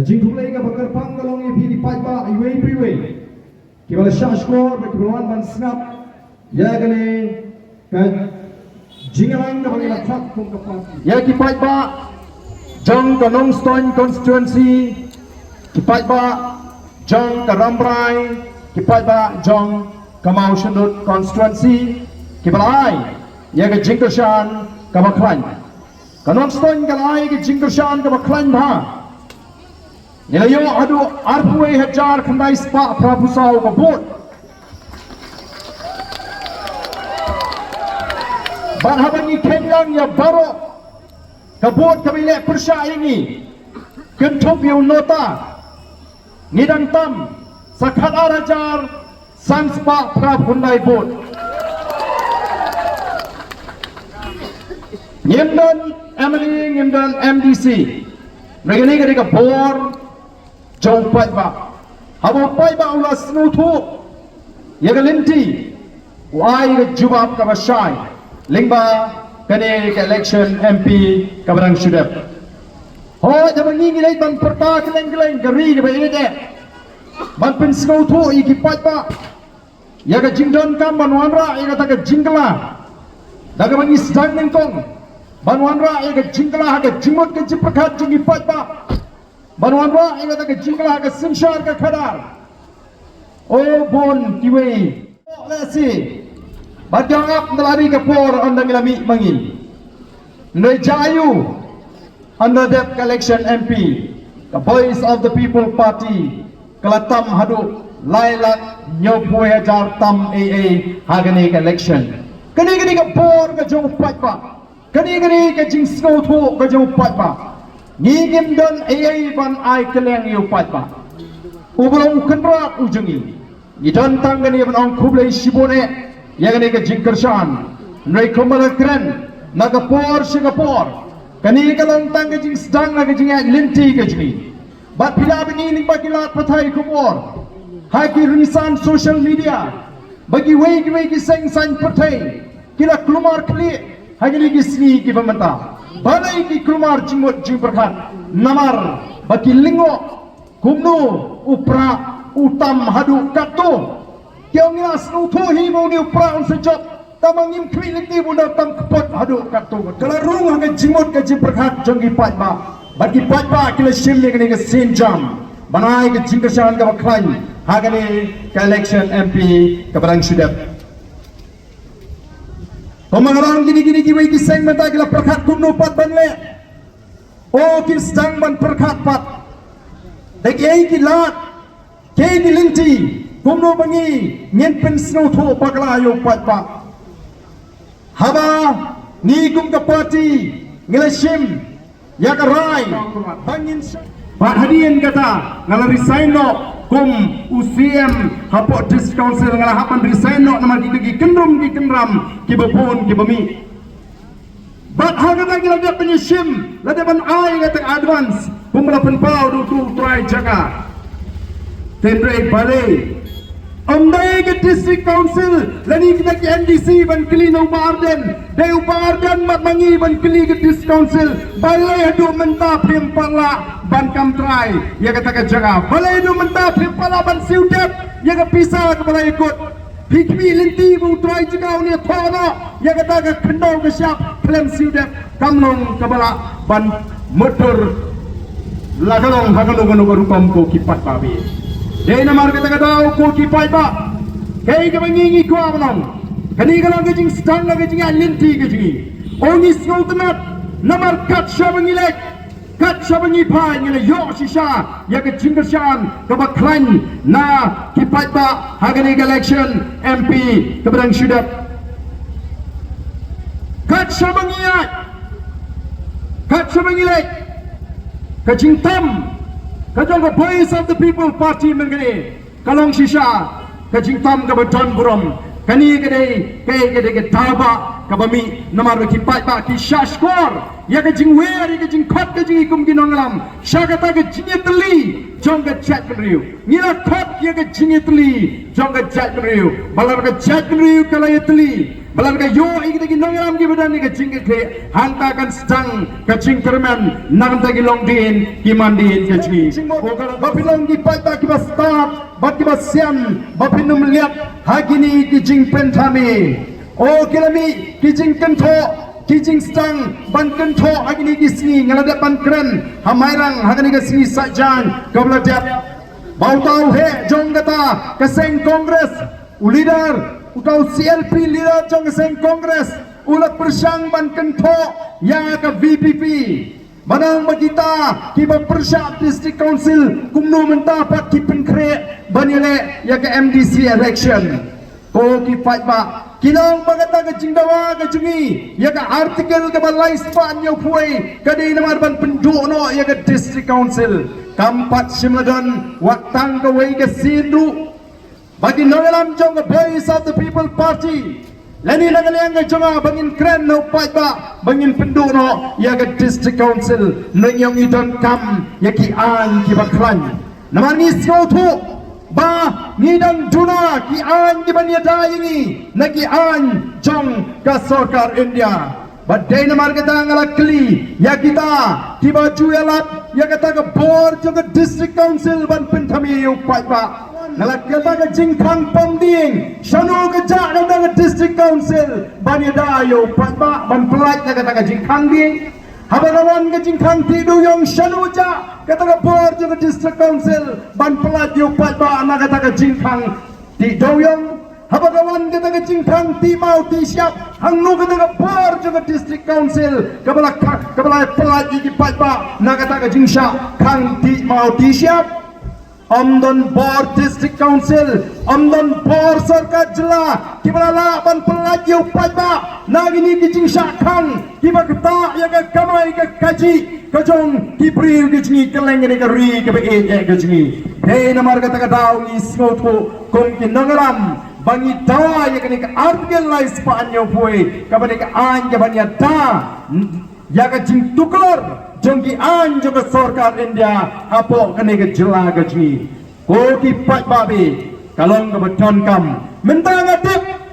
jing thulai ka bakar pang kalong ye phi pai ba iwei priwei ki bala shashkor ba ki balwan ban snap ya gane ka jingalang ka bala thak kum ka party ya ki pai ba jong ka Nongstoin constituency ki pai ba jong ka Rambrai ki pai ba jong ka Mau Shandut constituency ki balai ya ka jingkershan ka baklan ka Nongstoin ka lai ka jingkershan ka baklan ba Nilayo adu arpuwe hajar kandai spa prabusau ka bot. Ban habangi kenyang ya baro ka bot kabile persya ini kentup yu nota ngidang tam sakhat arajar sang spa prabundai bot. Ngimdan Emily ngimdan MDC. Mereka ni ketika bor jauh pai ba, habo pai ba ulas nutu, ya kelinti, wai ke jubab ke basai, lingba kene ke election MP ke barang sudap. Oh, jangan ni lagi ban perta keleng geri ke bayi deh, ban pensnutu iki pai ba, ya ke jingdon kam ban wanra, ya kata ke jingkala, dah ke bangis sedang nengkong. Banwanra ega jingkala ke jimut ke jiprakat jingi patba Banwanra ega ke jingkala ke sinshar ke khadar oh bon kiwe lesi badangap nalari ke por andang lami mangi nejayu under that election MP the voice of the people party kalatam hadu lailat nyopoe hajar tam AA hagani ke election kani ke por ke jong patba Kani ke jing snow thu ke jauh pat ba. Ni gim don ai ban ai keleng yu pat ba. Ubulong kendra ujengi. Ni don tang kani ban ong kublai shibone. Ya kani ke jing kershan. Nai kumbala keren. Nagapor Singapore. Kani ke long tang ke jing sedang na ke jing linti ke jing. Bat pila bini ning bagi lat pathai kumor. Hai ki rinisan social media. Bagi wei seng san pathai. Kila kelumar klik. Hanya lagi sini ki pemerintah. Balai ki kelumar jimut jing berkat. Namar bagi lingo kumno upra utam hadu kato. Kiau ngilas nutu himu ni upra un sejak. Tamangim kriliti bunda tam kepot hadu kato. Kalau rung hanya jimut ke jing berkat janggi patba. Bagi patba kila shimli kini ke senjam. Banai ke jing kesan ke baklain. Hagani ke election MP ke barang sudap. Pemangarang gini kiwai kiseng mata kila perkat kumno pat banle. Oh kisang ban perkat pat. Tek ei kilat. Kei di linti. Kumno bangi. Nyen pen snow tho pakla yo pat pa. Haba ni kum ka party ngilashim ya karai bangin Pak hadian kata ngala resign no kum UCM hapok dis council ngala hapan resign no nama ki kendrum ki kendram ki bepon ki bemi bat ha kata ngala dia penyishim la dia ban ai kata advance pumla pen pau du try jaga tendre balai Amdai ke district council lani kita ke NDC ban kili no barden deu barden mat mangi ban kili ke district council balai adu menta prim pala ban kam try ya kata ke jaga balai adu menta prim pala ban siudep ya ke pisa ke balai ikut pikmi linti bu try jaga ni thono ya kata ke kendo ke siap klem siudep kamnong ke bala ban motor lagalong hagalong rupam ko kipat babi Dei namar kata kata ko kipai ba. Kei ke bangingi ko abang. Kani kalau kejing sedang lagi kejing alinti kejing. Ongi skultmat namar kat shabangilek. Kat shabangi pai ngile yo shisha ya kejing kershan ke baklan na kipai ba hagani election MP ke barang sudap. Kat shabangilek. Kat shabangilek. Kejing tam Kajong ke voice of the people party mengene kalong shisha kajing tam ke beton burom kani ke ke daba ke bami namar ki pai ba ki shashkor ya kajing wer kajing khot kajing ikum ginonglam shagata ke jingetli jong ke chatriu ngira khot ya ke jingetli jong ke chatriu balar ke chatriu kala yetli Belang ka yo iki nongram ki badan ni ka jing ke hantakan stang ka jing kerman nang ta ki long din ki mandin ka jing bapilong ki pata ki start bat ki siam bapinum liat hagini ki jing pentami o kilami ki jing kentho ki jing stang ban kentho hagini ki sni ngalada ban kren hamairang hagini ka sni sajan kabla tiap bau tau he jong kata keseng kongres leader utau CLP leader jong seng kongres ulat persang ban kentho ya ka VPP manang magita kiba persang district council kumno menta pat ki penkre banile ya ka MDC election ko ki fight ba kinang magata ka jingdawa ka jungi ya ka article ka balai span yo puai kadai namar ban pendu no ya ka district council kampat simladon waktang ka wei ka sindu bagi nangalam jong voice of the people party lani nangalang jong bangin kren no fight ba bangin pendu no ya ga district council nanyong idon kam ya ki an ki baklan namani sno thu ba ngidang duna ki an ki banyada ini na ki an jong ka sarkar India badai namar kata ngalakli ya kita tiba jualat ya kata ka board jong district council ban pentami yu fight ba nalak kata ke jingkang pemding shanu ke jak ke district council bani dayo patba ban pelat kata ke jingkang ding habarawan ke jingkang tidu yang shanu jak kata ke board ke district council ban pelat yo patba anak kata ke jingkang ti doyong habarawan kata ke jingkang ti mau ti siap hangnu kata ke board ke district council kabala pelat di patba nak kata ke jingsha kang ti mau ti siap Amdan Bor District Council, Amdan Bor Sarkar Jila, kibala ban pelaju pajba, nagini kijing syakang, kiba kata ya ke kamai ke kaji, kajong kibril kijingi keleng ni keri ke be kijingi. Hei namar kata kadau ni smoto kong kinangalam, bangi dawa ya ke artikel lais panyo pui, kabane ke anja banya da, ya ke jing tuklar. Jongki an juga sarkar India apa kene ke jela gaji ko ki pat babi kalong ke beton kam mentang atip